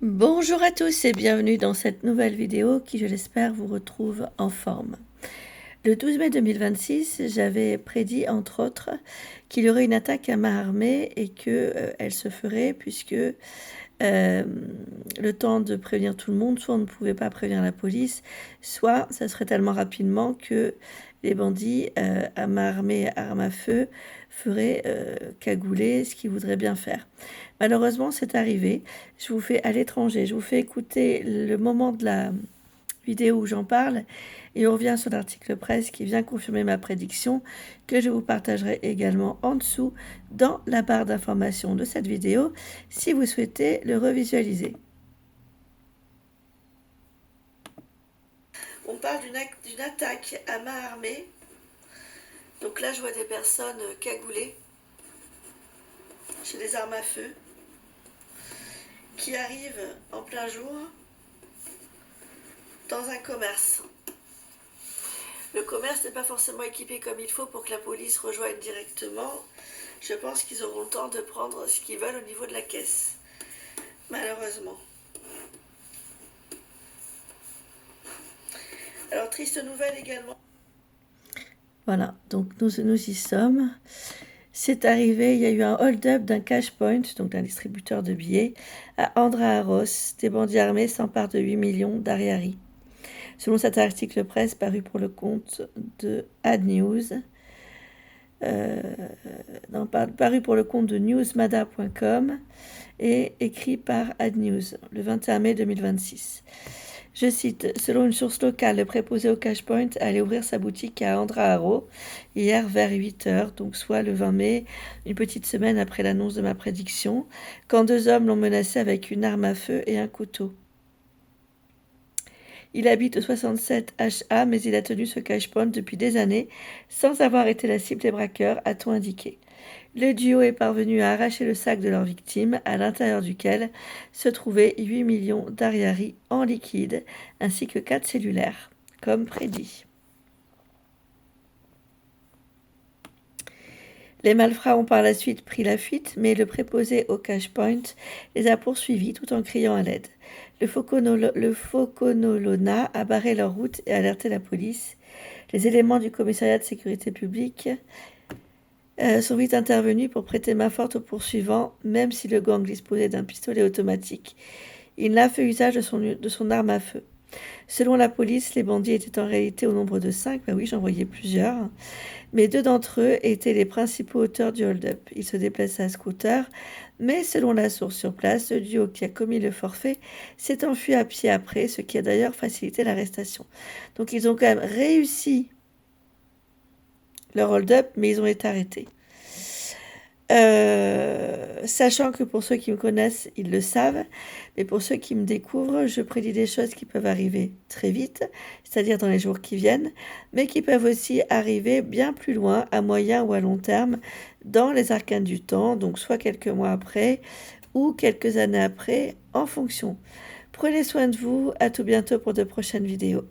Bonjour à tous et bienvenue dans cette nouvelle vidéo qui, je l'espère, vous retrouve en forme. Le 12 mai 2026, j'avais prédit, entre autres, qu'il y aurait une attaque à main armée et qu'elle se ferait puisque le temps de prévenir tout le monde, soit on ne pouvait pas prévenir la police, soit ça serait tellement rapidement que les bandits à main armée, armes à feu, feraient cagouler ce qu'ils voudraient bien faire. Malheureusement, c'est arrivé. Je vous fais à l'étranger, je vous fais écouter le moment de la vidéo où j'en parle et on revient sur l'article presse qui vient confirmer ma prédiction que je vous partagerai également en dessous dans la barre d'information de cette vidéo si vous souhaitez le revisualiser. On parle d'une attaque à main armée. Donc là, je vois des personnes cagoulées chez des armes à feu qui arrivent en plein jour dans un commerce. Le commerce n'est pas forcément équipé comme il faut pour que la police rejoigne directement. Je pense qu'ils auront le temps de prendre ce qu'ils veulent au niveau de la caisse. Malheureusement. Alors, triste nouvelle également. Voilà, donc nous y sommes. C'est arrivé, il y a eu un hold-up d'un cash point, donc d'un distributeur de billets, à Andra Arros. Des bandits armés s'emparent de 8 millions d'Ariari. Selon cet article presse paru pour le compte de Ad News, paru pour le compte de newsmada.com et écrit par Ad News le 21 mai 2026. Je cite, selon une source locale, le préposé au cash point allait ouvrir sa boutique à Andra Haro hier vers 8h, donc soit le 20 mai, une petite semaine après l'annonce de ma prédiction, quand deux hommes l'ont menacé avec une arme à feu et un couteau. Il habite au 67 HA, mais il a tenu ce cash point depuis des années, sans avoir été la cible des braqueurs, a-t-on indiqué. Le duo est parvenu à arracher le sac de leur victime, à l'intérieur duquel se trouvaient 8 millions d'Ariari en liquide, ainsi que 4 cellulaires, comme prédit. Les malfrats ont par la suite pris la fuite, mais le préposé au cash point les a poursuivis tout en criant à l'aide. Le Foconolona a barré leur route et alerté la police. Les éléments du commissariat de sécurité publique sont vite intervenus pour prêter main forte aux poursuivants, même si le gang disposait d'un pistolet automatique. Il n'a fait usage de son arme à feu. Selon la police, les bandits étaient en réalité au nombre de 5, ben oui, j'en voyais plusieurs, mais 2 d'entre eux étaient les principaux auteurs du hold-up. Ils se déplaçaient à scooter, mais selon la source sur place, le duo qui a commis le forfait s'est enfui à pied après, ce qui a d'ailleurs facilité l'arrestation. Donc ils ont quand même réussi leur hold-up, mais ils ont été arrêtés. Sachant que pour ceux qui me connaissent, ils le savent, mais pour ceux qui me découvrent, je prédis des choses qui peuvent arriver très vite, c'est-à-dire dans les jours qui viennent, mais qui peuvent aussi arriver bien plus loin, à moyen ou à long terme, dans les arcanes du temps, donc soit quelques mois après ou quelques années après, en fonction. Prenez soin de vous, à tout bientôt pour de prochaines vidéos.